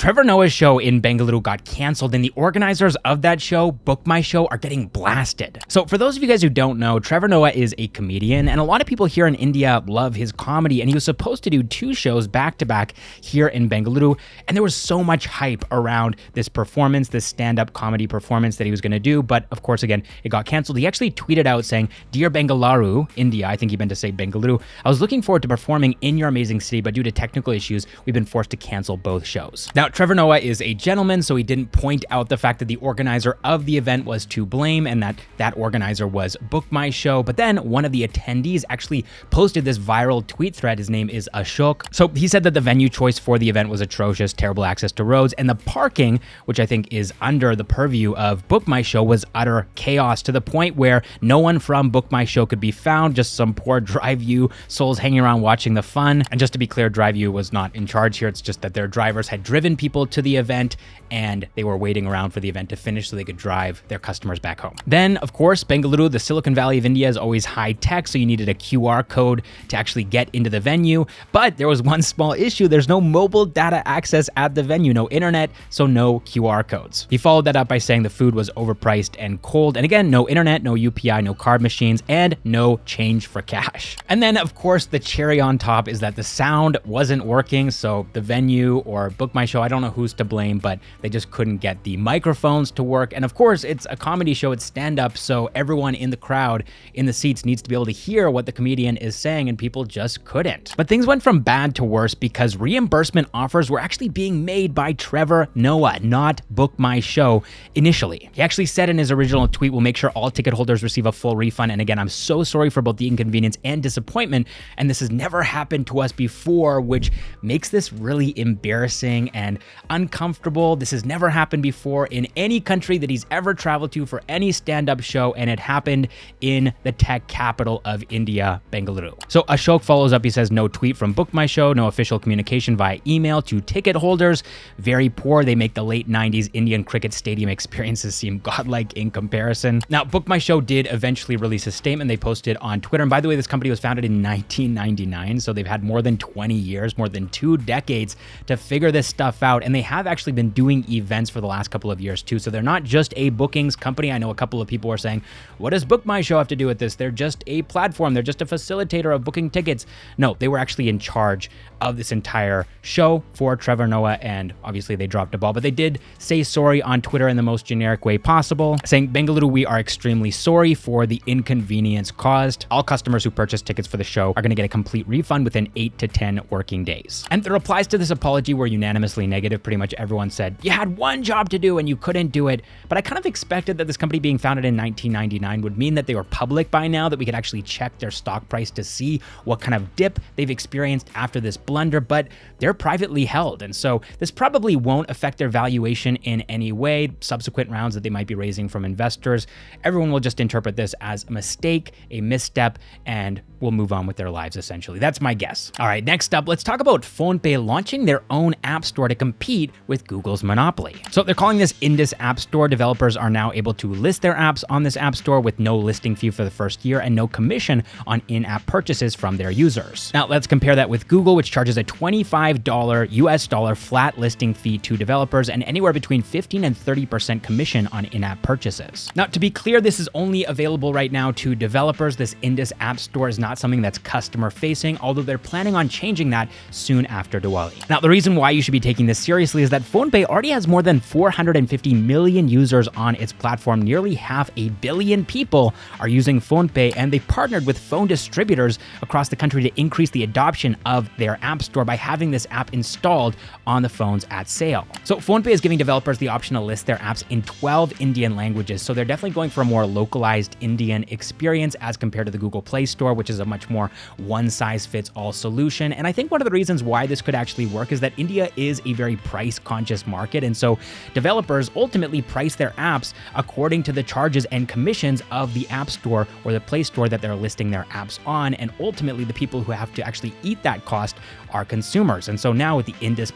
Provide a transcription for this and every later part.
Trevor Noah's show in Bangalore got canceled, and the organizers of that show, BookMyShow, are getting blasted. So for those of you guys who don't know, Trevor Noah is a comedian, and a lot of people here in India love his comedy, and he was supposed to do 2 shows back-to-back here in Bangalore, and there was so much hype around this performance, this stand-up comedy performance that he was going to do, but of course, again, it got canceled. He actually tweeted out saying, "Dear Bengaluru, India," I think he meant to say Bengaluru, "I was looking forward to performing in your amazing city, but due to technical issues, we've been forced to cancel both shows." Now, Trevor Noah is a gentleman, so he didn't point out the fact that the organizer of the event was to blame and that organizer was BookMyShow. But then one of the attendees actually posted this viral tweet thread. His name is Ashok. So he said that the venue choice for the event was atrocious, terrible access to roads, and the parking, which I think is under the purview of BookMyShow, was utter chaos to the point where no one from BookMyShow could be found, just some poor DriveU souls hanging around watching the fun. And just to be clear, DriveU was not in charge here. It's just that their drivers had driven people to the event and they were waiting around for the event to finish so they could drive their customers back home. Then, of course, Bengaluru, the Silicon Valley of India, is always high tech, so you needed a QR code to actually get into the venue. But there was one small issue. There's no mobile data access at the venue, no internet, so no QR codes. He followed that up by saying the food was overpriced and cold. And again, no internet, no UPI, no card machines, and no change for cash. And then, of course, the cherry on top is that the sound wasn't working, so the venue or BookMyShow, I don't know who's to blame, but they just couldn't get the microphones to work. And of course, it's a comedy show, it's stand-up, so everyone in the crowd, in the seats, needs to be able to hear what the comedian is saying, and people just couldn't. But things went from bad to worse because reimbursement offers were actually being made by Trevor Noah, not BookMyShow initially. He actually said in his original tweet, "We'll make sure all ticket holders receive a full refund. And again, I'm so sorry for both the inconvenience and disappointment. And this has never happened to us before," which makes this really embarrassing and uncomfortable. This has never happened before in any country that he's ever traveled to for any stand-up show, and it happened in the tech capital of India, Bangalore. So Ashok follows up. He says, "No tweet from BookMyShow, no official communication via email to ticket holders. Very poor. They make the late 90s Indian cricket stadium experiences seem godlike in comparison." Now, BookMyShow did eventually release a statement they posted on Twitter. And by the way, this company was founded in 1999, so they've had more than 20 years, more than 2 decades to figure this stuff out. And they have actually been doing events for the last couple of years too. So they're not just a bookings company. I know a couple of people are saying, "What does BookMyShow have to do with this? They're just a platform. They're just a facilitator of booking tickets." No, they were actually in charge of this entire show for Trevor Noah, and obviously they dropped the ball. But they did say sorry on Twitter in the most generic way possible, saying, "Bengaluru, we are extremely sorry for the inconvenience caused. All customers who purchase tickets for the show are going to get a complete refund within 8 to 10 working days." And the replies to this apology were unanimously negative. Pretty much everyone said, "You had one job to do and you couldn't do it." But I kind of expected that this company being founded in 1999 would mean that they were public by now, that we could actually check their stock price to see what kind of dip they've experienced after this blunder, but they're privately held. And so this probably won't affect their valuation in any way. Subsequent rounds that they might be raising from investors, everyone will just interpret this as a mistake, a misstep, and will move on with their lives, essentially. That's my guess. All right, next up, let's talk about PhonePe launching their own app store to compete with Google's monopoly. So they're calling this Indus Appstore. Developers are now able to list their apps on this app store with no listing fee for the first year and no commission on in-app purchases from their users. Now let's compare that with Google, which charges a $25 US dollar flat listing fee to developers and anywhere between 15 and 30% commission on in-app purchases. Now, to be clear, this is only available right now to developers. This Indus App Store is not something that's customer facing, although they're planning on changing that soon after Diwali. Now, the reason why you should be taking this seriously is that PhonePe already has more than 450 million users on its platform. Nearly 500 million people are using PhonePe, and they partnered with phone distributors across the country to increase the adoption of their app store by having this app installed on the phones at sale. So PhonePe is giving developers the option to list their apps in 12 Indian languages. So they're definitely going for a more localized Indian experience as compared to the Google Play Store, which is a much more one-size-fits-all solution. And I think one of the reasons why this could actually work is that India is a very price-conscious market. And so developers ultimately price their apps according to the charges and commissions of the App Store or the Play Store that they're listing their apps on. And ultimately, the people who have to actually eat that cost are consumers. And so now with the Indus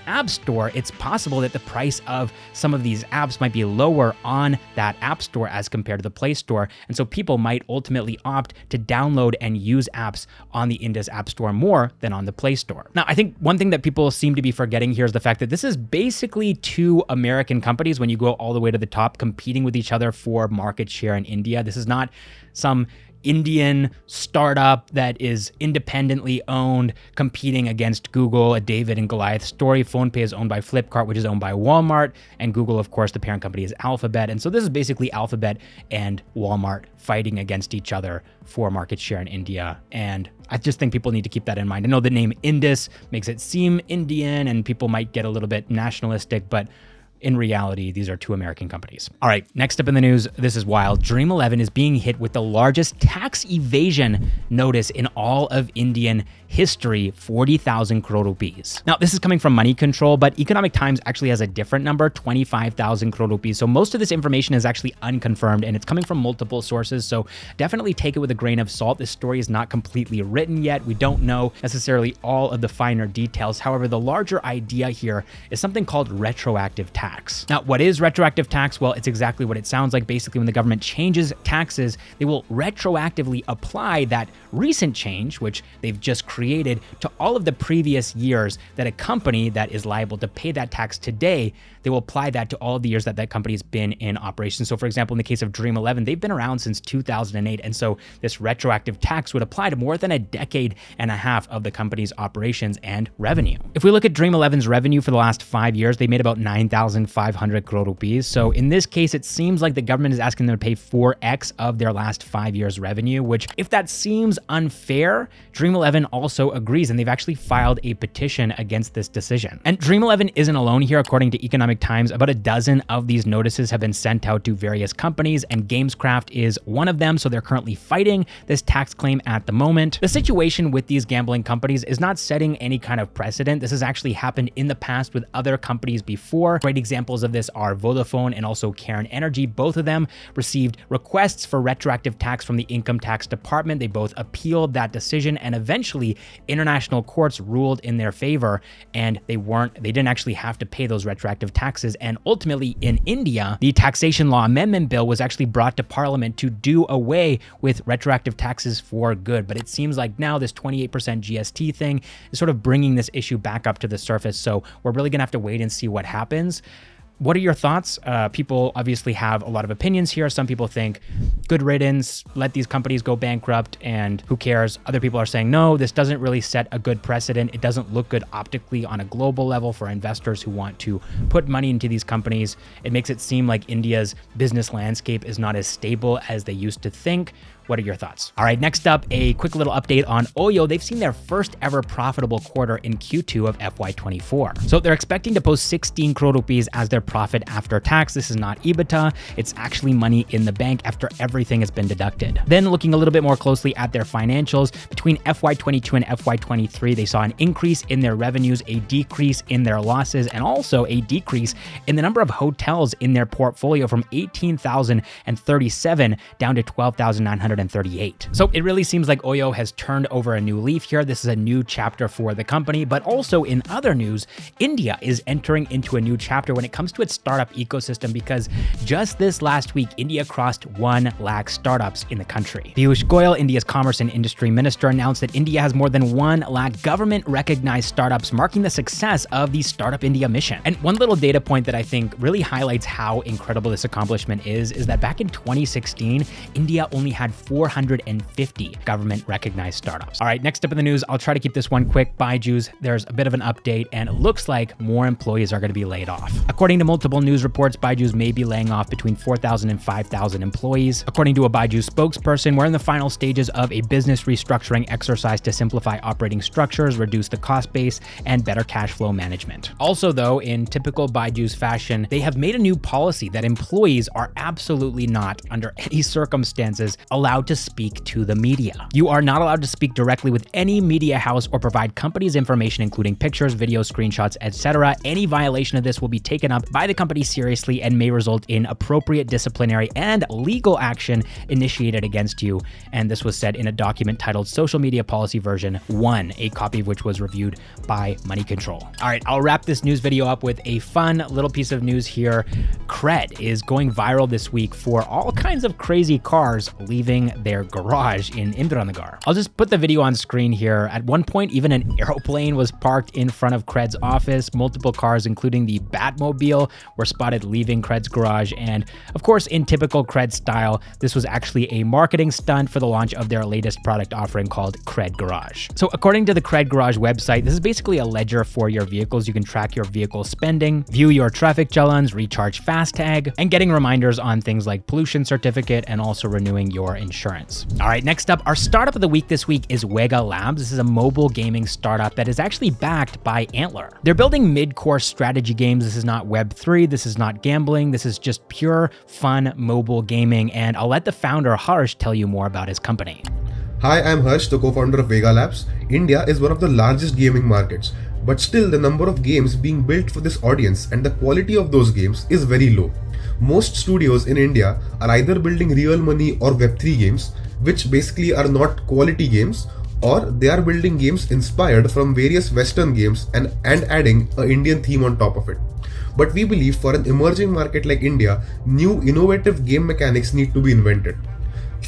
App Store, it's possible that the price of some of these apps might be lower on that App Store as compared to the Play Store. And so people might ultimately opt to download and use apps on the Indus App Store more than on the Play Store. Appstore. Now, I think one thing that people seem to be forgetting here is the fact that this is basically two American companies when you go all the way to the top competing with each other for market share in India. This is not some Indian startup that is independently owned, competing against Google, a David and Goliath story. PhonePe is owned by Flipkart, which is owned by Walmart, and Google, of course, the parent company is Alphabet. And so this is basically Alphabet and Walmart fighting against each other for market share in India. And I just think people need to keep that in mind. I know the name Indus makes it seem Indian and people might get a little bit nationalistic, but in reality, these are two American companies. All right, next up in the news, this is wild. Dream11 is being hit with the largest tax evasion notice in all of Indian history, 40,000 crore rupees. Now, this is coming from Money Control, but Economic Times actually has a different number, 25,000 crore rupees. So most of this information is actually unconfirmed and it's coming from multiple sources. So definitely take it with a grain of salt. This story is not completely written yet. We don't know necessarily all of the finer details. However, the larger idea here is something called retroactive tax. Now, what is retroactive tax? Well, it's exactly what it sounds like. Basically, when the government changes taxes, they will retroactively apply that recent change, which they've just created, to all of the previous years that a company that is liable to pay that tax today, they will apply that to all of the years that that company has been in operation. So for example, in the case of Dream11, they've been around since 2008. And so this retroactive tax would apply to more than a decade and a half of the company's operations and revenue. If we look at Dream11's revenue for the last 5 years, they made about 9,500 crore rupees. So in this case, it seems like the government is asking them to pay 4x of their last 5 years revenue, which if that seems unfair, Dream11 also agrees, and they've actually filed a petition against this decision. And Dream11 isn't alone here. According to Economic Times, about a dozen of these notices have been sent out to various companies, and Gamescraft is one of them. So they're currently fighting this tax claim at the moment. The situation with these gambling companies is not setting any kind of precedent. This has actually happened in the past with other companies before. Great examples of this are Vodafone and also Cairn Energy. Both of them received requests for retroactive tax from the income tax department. They both appealed that decision, and eventually international courts ruled in their favor, and they didn't actually have to pay those retroactive taxes. And ultimately in India, the taxation law amendment bill was actually brought to parliament to do away with retroactive taxes for good. But it seems like now this 28% GST thing is sort of bringing this issue back up to the surface. So we're really gonna have to wait and see what happens. What are your thoughts? People obviously have a lot of opinions here. Some people think good riddance, let these companies go bankrupt and who cares? Other people are saying, no, this doesn't really set a good precedent. It doesn't look good optically on a global level for investors who want to put money into these companies. It makes it seem like India's business landscape is not as stable as they used to think. What are your thoughts? All right, next up, a quick little update on Oyo. They've seen their first ever profitable quarter in Q2 of FY24. So they're expecting to post 16 crore rupees as their profit after tax. This is not EBITDA. It's actually money in the bank after everything has been deducted. Then looking a little bit more closely at their financials, between FY22 and FY23, they saw an increase in their revenues, a decrease in their losses, and also a decrease in the number of hotels in their portfolio from 18,037 down to 12,938. So it really seems like Oyo has turned over a new leaf here. This is a new chapter for the company, but also in other news, India is entering into a new chapter when it comes to its startup ecosystem, because just this last week, India crossed 1 lakh startups in the country. Piyush Goyal, India's Commerce and Industry Minister, announced that India has more than 1 lakh government-recognized startups, marking the success of the Startup India mission. And one little data point that I think really highlights how incredible this accomplishment is that back in 2016, India only had 450 government-recognized startups. All right, next up in the news, I'll try to keep this one quick. Byju's, there's a bit of an update, and it looks like more employees are going to be laid off. According to multiple news reports, Byju's may be laying off between 4,000 and 5,000 employees. According to a Byju spokesperson, we're in the final stages of a business restructuring exercise to simplify operating structures, reduce the cost base, and better cash flow management. Also, though, in typical Byju's fashion, they have made a new policy that employees are absolutely not, under any circumstances, allowed to speak to the media. You are not allowed to speak directly with any media house or provide company's information, including pictures, videos, screenshots, etc. Any violation of this will be taken up by the company seriously and may result in appropriate disciplinary and legal action initiated against you. And this was said in a document titled Social Media Policy Version 1, a copy of which was reviewed by Money Control. All right, I'll wrap this news video up with a fun little piece of news here. CRED is going viral this week for all kinds of crazy cars leaving building their garage in Indranagar. I'll just put the video on screen here. At one point, even an aeroplane was parked in front of CRED's office. Multiple cars, including the Batmobile, were spotted leaving CRED's garage. And of course, in typical CRED style, this was actually a marketing stunt for the launch of their latest product offering called CRED Garage. So according to the CRED Garage website, this is basically a ledger for your vehicles. You can track your vehicle spending, view your traffic challans, recharge FASTag, and getting reminders on things like pollution certificate and also renewing your insurance. All right, next up, our startup of the week this week is Wega Labs. This is a mobile gaming startup that is actually backed by Antler. They're building mid-core strategy games. This is not Web3, this is not gambling, this is just pure fun mobile gaming, and I'll let the founder Harsh tell you more about his company. Hi, I'm Harsh, the co-founder of Wega Labs. India is one of the largest gaming markets, but still the number of games being built for this audience and the quality of those games is very low. Most studios in India are either building real money or Web3 games, which basically are not quality games, or they are building games inspired from various Western games and adding an Indian theme on top of it. But we believe for an emerging market like India, new innovative game mechanics need to be invented.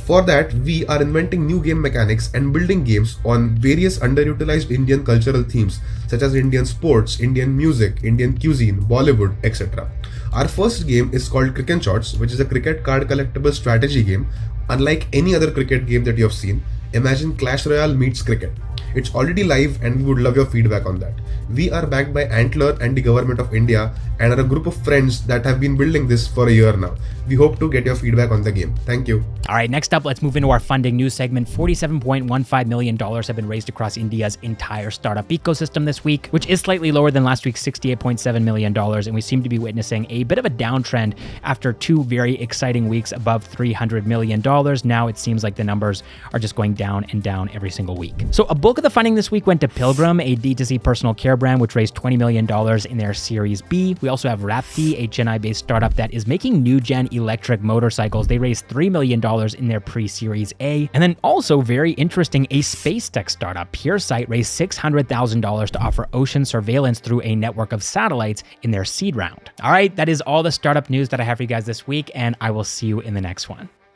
For that, we are inventing new game mechanics and building games on various underutilized Indian cultural themes such as Indian sports, Indian music, Indian cuisine, Bollywood, etc. Our first game is called Cricket Shots, which is a cricket card collectible strategy game. Unlike any other cricket game that you have seen, imagine Clash Royale meets cricket. It's already live and we would love your feedback on that. We are backed by Antler and the Government of India and are a group of friends that have been building this for a year now. We hope to get your feedback on the game. Thank you. All right, next up, let's move into our funding news segment. $47.15 million have been raised across India's entire startup ecosystem this week, which is slightly lower than last week's $68.7 million. And we seem to be witnessing a bit of a downtrend after 2 very exciting weeks above $300 million. Now it seems like the numbers are just going down and down every single week. So a bulk of the funding this week went to Pilgrim, a D2C personal care brand, which raised $20 million in their Series B. We also have Rapti, a Chennai-based startup that is making new-gen electric motorcycles. They raised $3 million in their pre-Series A. And then also, very interesting, a space tech startup, PureSight, raised $600,000 to offer ocean surveillance through a network of satellites in their seed round. All right, that is all the startup news that I have for you guys this week, and I will see you in the next one.